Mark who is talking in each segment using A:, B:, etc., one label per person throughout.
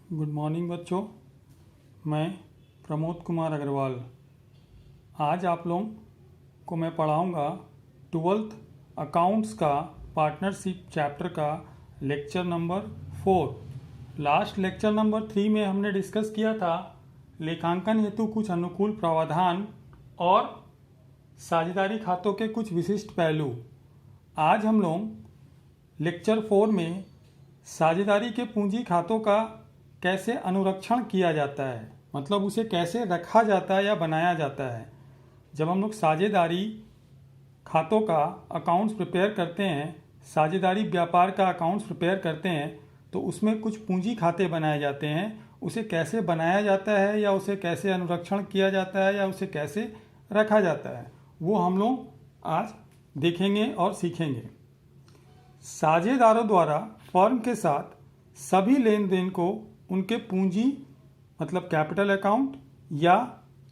A: Good morning बच्चों। मैं प्रमोद कुमार अग्रवाल। आज आप लोगों को मैं पढ़ाऊंगा 12th अकाउंट्स का पार्टनरशिप चैप्टर का lecture number 4। Last lecture number 3 में हमने डिस्कस किया था लेखांकन हेतु कुछ अनुकूल प्रावधान और साझेदारी खातों के कुछ विशिष्ट पहलू। आज हम लोग लेक्चर 4 में साझेदारी के पूंजी खातों का कैसे अनुरक्षण किया जाता है, मतलब उसे कैसे रखा जाता है या बनाया जाता है। जब हम लोग साझेदारी खातों का अकाउंट्स प्रिपेयर करते हैं, साझेदारी व्यापार का अकाउंट्स प्रिपेयर करते हैं, तो उसमें कुछ पूंजी खाते बनाए जाते हैं। उसे कैसे बनाया जाता है या उसे कैसे अनुरक्षण किया जाता है या उसे कैसे रखा जाता है, वो हम लोग आज देखेंगे और सीखेंगे। साझेदारों द्वारा फर्म के साथ सभी लेन देन को उनके पूंजी मतलब कैपिटल अकाउंट या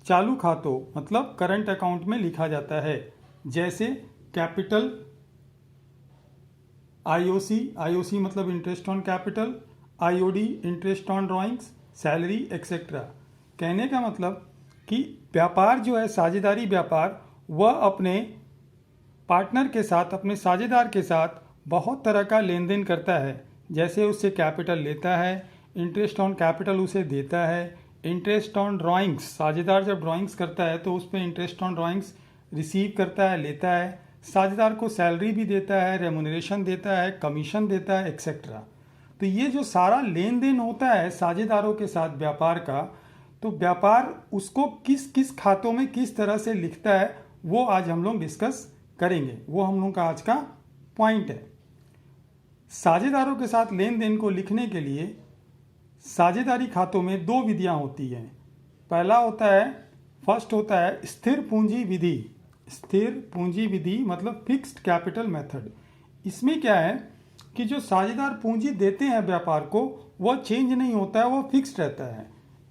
A: चालू खातों मतलब करंट अकाउंट में लिखा जाता है, जैसे कैपिटल आईओसी मतलब interest on capital, IOD interest on drawings, salary etcetera. कहने का मतलब कि व्यापार जो है साझेदारी व्यापार, वह अपने पार्टनर के साथ अपने साझेदार के साथ बहुत तरह का लेन देन करता है। जैसे उससे कैपिटल लेता है, इंटरेस्ट ऑन कैपिटल उसे देता है, इंटरेस्ट ऑन ड्राइंग्स, साझेदार जब ड्राइंग्स करता है तो उस पर इंटरेस्ट ऑन ड्राइंग्स रिसीव करता है, लेता है। साझेदार को सैलरी भी देता है, रेमुनरेशन देता है, कमीशन देता है, एक्सेट्रा। तो ये जो सारा लेन देन होता है साझेदारों के साथ व्यापार का, तो व्यापार उसको किस किस खातों में किस तरह से लिखता है वो आज हम लोग डिस्कस करेंगे। वो हम लोग का आज का पॉइंट है। साझेदारों के साथ लेन देन को लिखने के लिए साझेदारी खातों में दो विधियां होती हैं। पहला होता है, फर्स्ट होता है स्थिर पूंजी विधि। स्थिर पूंजी विधि मतलब फिक्स्ड कैपिटल मेथड। इसमें क्या है कि जो साझेदार पूंजी देते हैं व्यापार को, वह चेंज नहीं होता है, वह फिक्स्ड रहता है।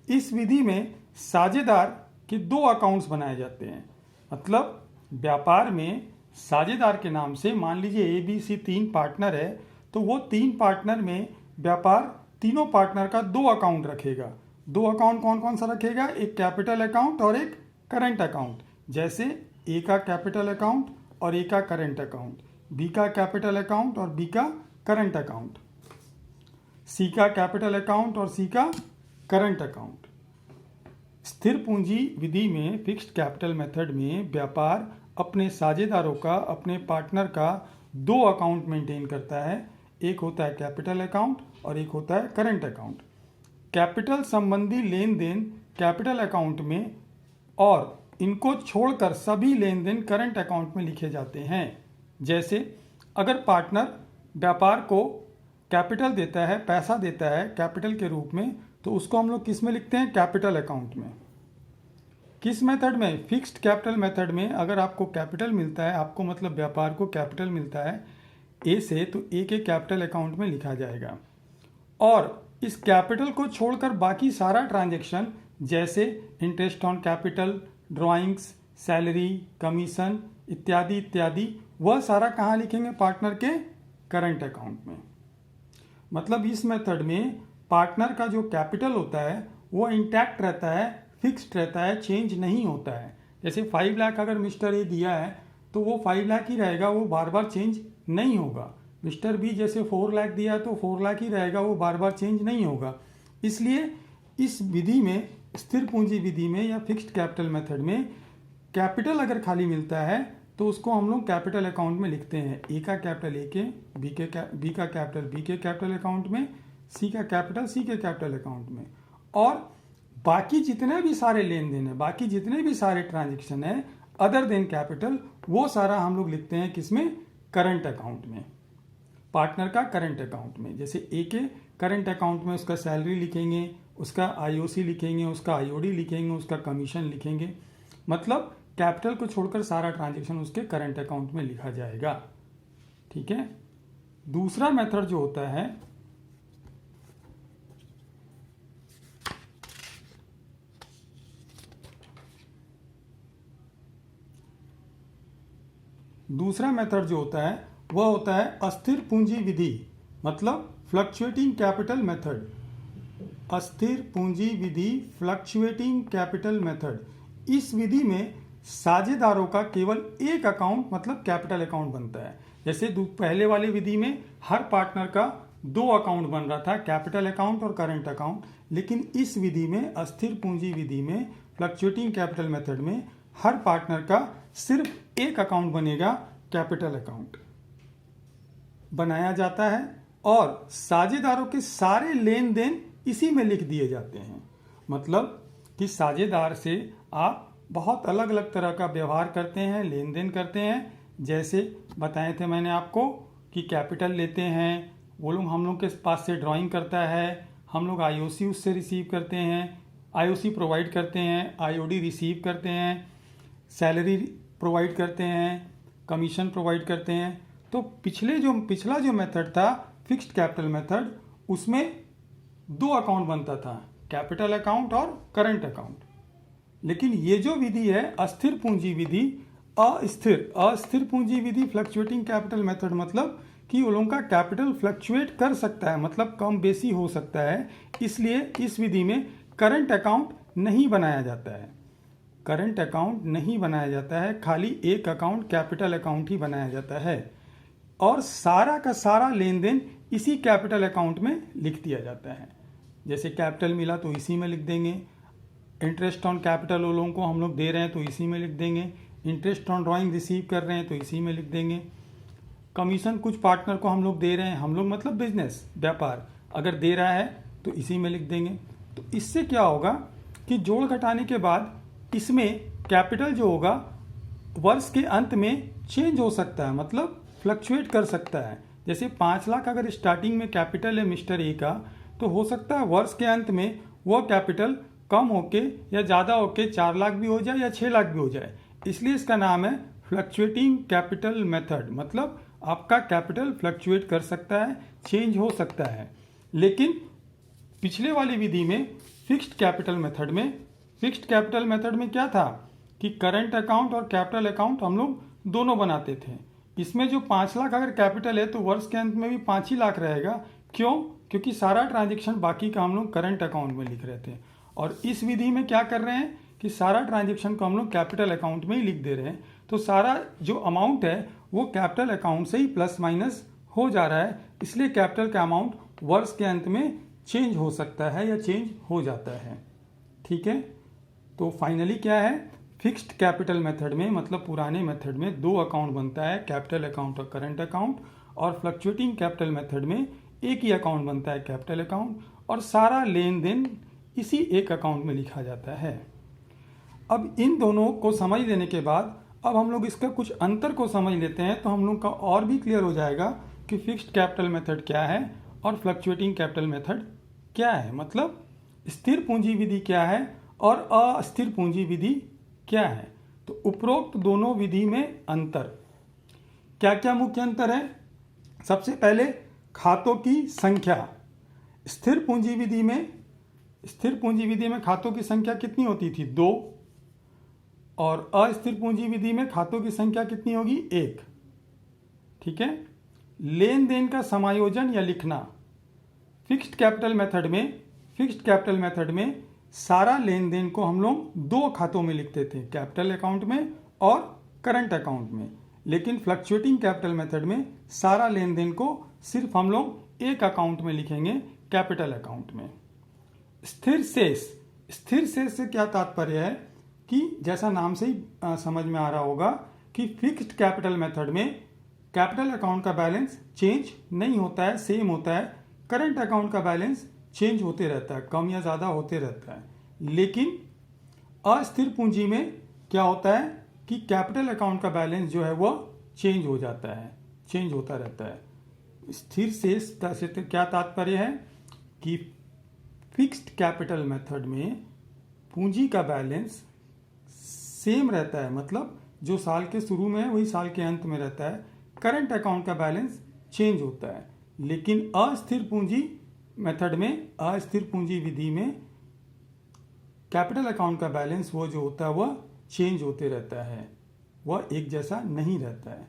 A: इस विधि में साझेदार के दो अकाउंट्स बनाए जाते हैं। मतलब व्यापार में साझेदार के नाम से मान लीजिए ABC 3 पार्टनर है, तो वो 3 पार्टनर में व्यापार तीनों पार्टनर का दो अकाउंट रखेगा। दो अकाउंट कौन कौन सा रखेगा? एक कैपिटल अकाउंट और एक करंट अकाउंट। जैसे ए का कैपिटल अकाउंट और ए का करंट अकाउंट, बी का कैपिटल अकाउंट और बी का करंट अकाउंट, सी का कैपिटल अकाउंट और सी का करंट अकाउंट। स्थिर पूंजी विधि में फिक्स्ड कैपिटल मेथड में व्यापार अपने साझेदारों का, अपने पार्टनर का दो अकाउंट मेंटेन करता है। एक होता है कैपिटल अकाउंट और एक होता है करंट अकाउंट। कैपिटल संबंधी लेन देन कैपिटल अकाउंट में और इनको छोड़कर सभी लेन देन करंट अकाउंट में लिखे जाते हैं। जैसे अगर पार्टनर व्यापार को कैपिटल देता है, पैसा देता है कैपिटल के रूप में, तो उसको हम लोग किस में लिखते हैं? कैपिटल अकाउंट में। किस मेथड में? फिक्स्ड कैपिटल मेथड में। अगर आपको कैपिटल मिलता है, आपको मतलब व्यापार को कैपिटल मिलता है ए से, तो ए के कैपिटल अकाउंट में लिखा जाएगा। और इस कैपिटल को छोड़कर बाकी सारा ट्रांजैक्शन जैसे interest on capital, drawings, salary, commission इत्यादि इत्यादि, वह सारा कहाँ लिखेंगे? पार्टनर के करंट अकाउंट में। मतलब इस मेथड में पार्टनर का जो कैपिटल होता है वो इंटैक्ट रहता है, फिक्स्ड रहता है, चेंज नहीं होता है। जैसे 5 लाख अगर मिस्टर ए दिया है तो वो 5 लाख ही रहेगा, वो बार बार चेंज नहीं होगा। मिस्टर बी जैसे 4 लाख दिया तो 4 लाख ही रहेगा, वो बार बार चेंज नहीं होगा। इसलिए इस विधि में, स्थिर पूंजी विधि में या फिक्स्ड कैपिटल मेथड में, कैपिटल अगर खाली मिलता है तो उसको हम लोग कैपिटल अकाउंट में लिखते हैं। ए का कैपिटल ए के, बी का कैपिटल बी के कैपिटल अकाउंट में, सी का कैपिटल सी के कैपिटल अकाउंट में। और बाकी जितने भी सारे लेन देन है, बाकी जितने भी सारे ट्रांजेक्शन है अदर देन कैपिटल, वो सारा हम लोग लिखते हैं किसमें? करंट अकाउंट में, पार्टनर का करंट अकाउंट में। जैसे ए के करंट अकाउंट में उसका सैलरी लिखेंगे, उसका आईओसी लिखेंगे, उसका आईओडी लिखेंगे, उसका कमीशन लिखेंगे। मतलब कैपिटल को छोड़कर सारा ट्रांजैक्शन उसके करंट अकाउंट में लिखा जाएगा। ठीक है। दूसरा मेथड जो होता है, वह होता है अस्थिर पूंजी विधि मतलब फ्लक्चुएटिंग कैपिटल मेथड। अस्थिर पूंजी विधि फ्लक्चुएटिंग कैपिटल मेथड। इस विधि में साझेदारों का केवल एक अकाउंट मतलब कैपिटल अकाउंट बनता है। जैसे पहले वाली विधि में हर पार्टनर का दो अकाउंट बन रहा था, कैपिटल अकाउंट और करंट अकाउंट, लेकिन इस विधि में, अस्थिर पूंजी विधि में, फ्लक्चुएटिंग कैपिटल मेथड में हर पार्टनर का सिर्फ एक अकाउंट बनेगा, कैपिटल अकाउंट बनाया जाता है और साझेदारों के सारे लेन देन इसी में लिख दिए जाते हैं। मतलब कि साझेदार से आप बहुत अलग अलग तरह का व्यवहार करते हैं, लेन देन करते हैं। जैसे बताए थे मैंने आपको कि कैपिटल लेते हैं, वो लोग हम लोग के पास से ड्राइंग करता है, हम लोग आईओसी उससे रिसीव करते हैं, आईओसी प्रोवाइड करते हैं, आईओडी रिसीव करते हैं, सैलरी प्रोवाइड करते हैं, कमीशन प्रोवाइड करते हैं। तो पिछला जो मेथड था फिक्स्ड कैपिटल मेथड, उसमें दो अकाउंट बनता था, कैपिटल अकाउंट और करंट अकाउंट। लेकिन ये जो विधि है अस्थिर पूंजी विधि, अस्थिर पूंजी विधि फ्लक्चुएटिंग कैपिटल मेथड, मतलब कि उन लोगों का कैपिटल फ्लक्चुएट कर सकता है, मतलब कम बेसी हो सकता है। इसलिए इस विधि में करंट अकाउंट नहीं बनाया जाता है, करंट अकाउंट नहीं बनाया जाता है, खाली एक अकाउंट कैपिटल अकाउंट ही बनाया जाता है और सारा का सारा लेन देन इसी कैपिटल अकाउंट में लिख दिया जाता है। जैसे कैपिटल मिला तो इसी में लिख देंगे, इंटरेस्ट ऑन कैपिटल वो लोगों को हम लोग दे रहे हैं तो इसी में लिख देंगे, इंटरेस्ट ऑन ड्राइंग रिसीव कर रहे हैं तो इसी में लिख देंगे, कमीशन कुछ पार्टनर को हम लोग दे रहे हैं, हम लोग मतलब बिजनेस व्यापार अगर दे रहा है तो इसी में लिख देंगे। तो इससे क्या होगा कि जोड़ घटाने के बाद इसमें कैपिटल जो होगा वर्ष के अंत में चेंज हो सकता है, मतलब फ्लक्चुएट कर सकता है। जैसे 5 लाख अगर स्टार्टिंग में कैपिटल है मिस्टर ए का, तो हो सकता है वर्ष के अंत में वह कैपिटल कम होके या ज़्यादा होके 4 लाख भी हो जाए या 6 लाख भी हो जाए। इसलिए इसका नाम है फ्लक्चुएटिंग कैपिटल मेथड, मतलब आपका कैपिटल फ्लक्चुएट कर सकता है, चेंज हो सकता है। लेकिन पिछले वाली विधि में फिक्स्ड कैपिटल मेथड में क्या था कि करंट अकाउंट और कैपिटल अकाउंट हम लोग दोनों बनाते थे। इसमें जो 5 लाख अगर कैपिटल है तो वर्ष के अंत में भी 5 ही लाख रहेगा। क्यों? क्योंकि सारा ट्रांजेक्शन बाकी का हम लोग करंट अकाउंट में लिख रहे थे। और इस विधि में क्या कर रहे हैं कि सारा ट्रांजेक्शन को हम लोग कैपिटल अकाउंट में ही लिख दे रहे हैं, तो सारा जो अमाउंट है वो कैपिटल अकाउंट से ही प्लस माइनस हो जा रहा है। इसलिए कैपिटल का अमाउंट वर्ष के अंत में चेंज हो सकता है या चेंज हो जाता है। ठीक है, तो फाइनली क्या है, फिक्स्ड कैपिटल मेथड में मतलब पुराने मेथड में दो अकाउंट बनता है, कैपिटल अकाउंट और करंट अकाउंट, और फ्लक्चुएटिंग कैपिटल मेथड में एक ही अकाउंट बनता है, कैपिटल अकाउंट, और सारा लेन देन इसी एक अकाउंट में लिखा जाता है। अब इन दोनों को समझ लेने के बाद अब हम लोग इसका कुछ अंतर को समझ लेते हैं, तो हम लोग का और भी क्लियर हो जाएगा कि फिक्स्ड कैपिटल मेथड क्या है और फ्लक्चुएटिंग कैपिटल मेथड क्या है, मतलब स्थिर पूंजी विधि क्या है और अस्थिर पूंजी विधि क्या है। तो उपरोक्त दोनों विधि में अंतर क्या क्या मुख्य अंतर है। सबसे पहले खातों की संख्या। स्थिर पूंजी विधि में खातों की संख्या कितनी होती थी, 2, और अस्थिर पूंजी विधि में खातों की संख्या कितनी होगी, 1। ठीक है। लेन देन का समायोजन या लिखना। फिक्स्ड कैपिटल मेथड में सारा लेन देन को हम लोग 2 खातों में लिखते थे, कैपिटल अकाउंट में और करंट अकाउंट में। लेकिन फ्लक्चुएटिंग कैपिटल मेथड में सारा लेन देन को सिर्फ हम लोग एक अकाउंट में लिखेंगे, कैपिटल अकाउंट में। स्थिर शेष से क्या तात्पर्य है कि जैसा नाम से ही समझ में आ रहा होगा कि फिक्स्ड कैपिटल मेथड में कैपिटल अकाउंट का बैलेंस चेंज नहीं होता है, सेम होता है। करंट अकाउंट का बैलेंस चेंज होते रहता है, कम या ज़्यादा होते रहता है। लेकिन अस्थिर पूंजी में क्या होता है कि कैपिटल अकाउंट का बैलेंस जो है वो चेंज हो जाता है, चेंज होता रहता है। स्थिर शेष का से क्या तात्पर्य है कि फिक्स्ड कैपिटल मेथड में पूंजी का बैलेंस सेम रहता है, मतलब जो साल के शुरू में है वही साल के अंत में रहता है। करंट अकाउंट का बैलेंस चेंज होता है। लेकिन अस्थिर पूंजी मेथड में, अस्थिर पूंजी विधि में कैपिटल अकाउंट का बैलेंस वो जो होता है वह चेंज होते रहता है, वह एक जैसा नहीं रहता है।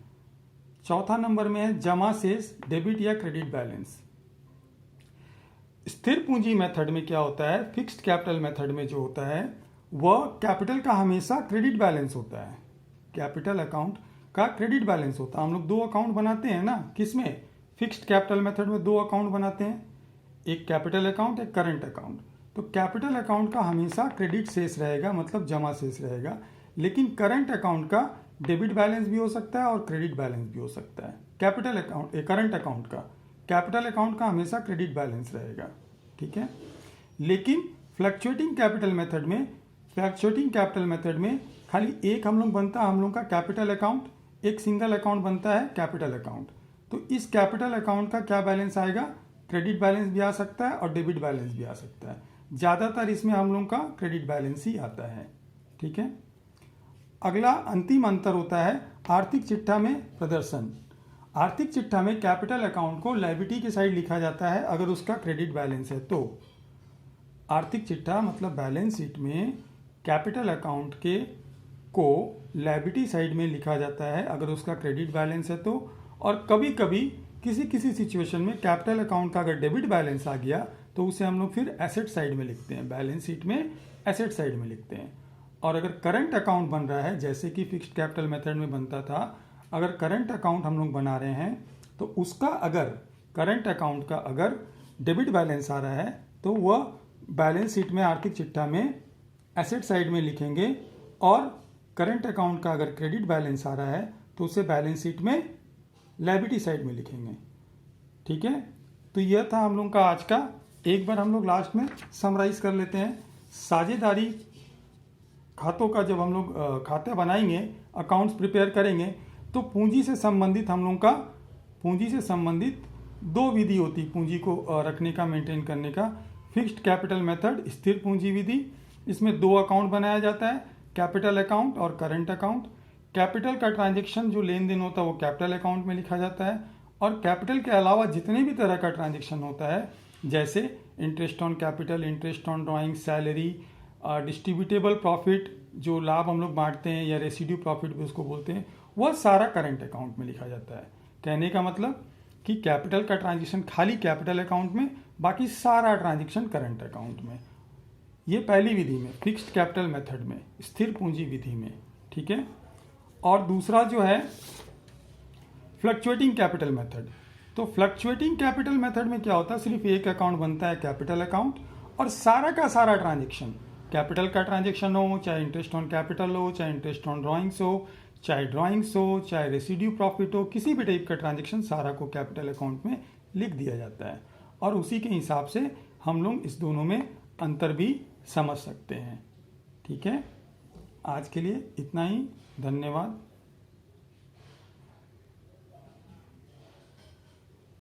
A: चौथा नंबर में है जमा शेष, डेबिट या क्रेडिट बैलेंस। स्थिर पूंजी मेथड में क्या होता है, फिक्स्ड कैपिटल मेथड में जो होता है वह कैपिटल का हमेशा क्रेडिट बैलेंस होता है। कैपिटल अकाउंट का क्रेडिट बैलेंस होता है। हम लोग दो अकाउंट बनाते हैं ना, किसमें, फिक्स्ड कैपिटल मेथड में दो अकाउंट बनाते हैं, एक कैपिटल अकाउंट, एक करंट अकाउंट। तो कैपिटल अकाउंट का हमेशा क्रेडिट शेष रहेगा, मतलब जमा शेष रहेगा, लेकिन करंट अकाउंट का डेबिट बैलेंस भी हो सकता है और क्रेडिट बैलेंस भी हो सकता है। कैपिटल अकाउंट, करंट अकाउंट का, कैपिटल अकाउंट का हमेशा क्रेडिट बैलेंस रहेगा, ठीक है। लेकिन फ्लक्चुएटिंग कैपिटल मेथड में खाली एक हम लोग बनता है, हम लोग का कैपिटल अकाउंट, एक सिंगल अकाउंट बनता है कैपिटल अकाउंट। तो इस कैपिटल अकाउंट का क्या बैलेंस आएगा, क्रेडिट बैलेंस भी आ सकता है और डेबिट बैलेंस भी आ सकता है। ज़्यादातर इसमें हम लोग का क्रेडिट बैलेंस ही आता है, ठीक है। अगला अंतिम अंतर होता है आर्थिक चिट्ठा में प्रदर्शन। आर्थिक चिट्ठा में कैपिटल अकाउंट को लायबिलिटी की साइड लिखा जाता है अगर उसका क्रेडिट बैलेंस है तो। आर्थिक चिट्ठा मतलब बैलेंस शीट में कैपिटल अकाउंट के को लायबिलिटी साइड में लिखा जाता है अगर उसका क्रेडिट बैलेंस है तो। और कभी कभी किसी सिचुएशन में कैपिटल अकाउंट का अगर डेबिट बैलेंस आ गया तो उसे हम लोग फिर एसेट साइड में लिखते हैं, बैलेंस शीट में एसेट साइड में लिखते हैं। और अगर करंट अकाउंट बन रहा है, जैसे कि फिक्स्ड कैपिटल मेथड में बनता था, अगर करंट अकाउंट हम लोग बना रहे हैं तो उसका अगर करंट अकाउंट का अगर डेबिट बैलेंस आ रहा है तो वह बैलेंस शीट में आर्थिक चिट्ठा में एसेट साइड में लिखेंगे, और करंट अकाउंट का अगर क्रेडिट बैलेंस आ रहा है तो उसे बैलेंस शीट में लायबिलिटी साइड में लिखेंगे, ठीक है। तो यह था हम लोग का आज का। एक बार हम लोग लास्ट में समराइज कर लेते हैं। साझेदारी खातों का जब हम लोग खाते बनाएंगे, अकाउंट्स प्रिपेयर करेंगे, तो पूंजी से संबंधित हम लोग का दो विधि होती पूंजी को रखने का, मेंटेन करने का। फिक्स्ड कैपिटल मेथड, स्थिर पूंजी विधि, इसमें दो अकाउंट बनाया जाता है, कैपिटल अकाउंट और करंट अकाउंट। कैपिटल का ट्रांजैक्शन जो लेन देन होता है वो कैपिटल अकाउंट में लिखा जाता है, और कैपिटल के अलावा जितने भी तरह का ट्रांजैक्शन होता है, जैसे interest on capital, interest on drawing, salary, distributable profit, जो लाभ हम लोग बांटते हैं या रेसिड्यू प्रॉफिट भी उसको बोलते हैं, वह सारा करंट अकाउंट में लिखा जाता है। कहने का मतलब कि कैपिटल का ट्रांजैक्शन खाली कैपिटल अकाउंट में, बाकी सारा ट्रांजैक्शन करंट अकाउंट में। ये पहली विधि में, फिक्स्ड कैपिटल मेथड में, स्थिर पूंजी विधि में, ठीक है। और दूसरा जो है फ्लक्चुएटिंग कैपिटल मेथड। तो फ्लक्चुएटिंग कैपिटल मेथड में क्या होता है, सिर्फ एक अकाउंट बनता है कैपिटल अकाउंट, और सारा का सारा ट्रांजैक्शन, कैपिटल का ट्रांजैक्शन हो, चाहे इंटरेस्ट ऑन कैपिटल हो, चाहे इंटरेस्ट ऑन ड्राइंग्स हो, चाहे ड्राइंग्स हो, चाहे रेसिड्यू प्रॉफिट हो, किसी भी टाइप का ट्रांजैक्शन सारा को कैपिटल अकाउंट में लिख दिया जाता है। और उसी के हिसाब से हम लोग इस दोनों में अंतर भी समझ सकते हैं, ठीक है। आज के लिए इतना ही, धन्यवाद।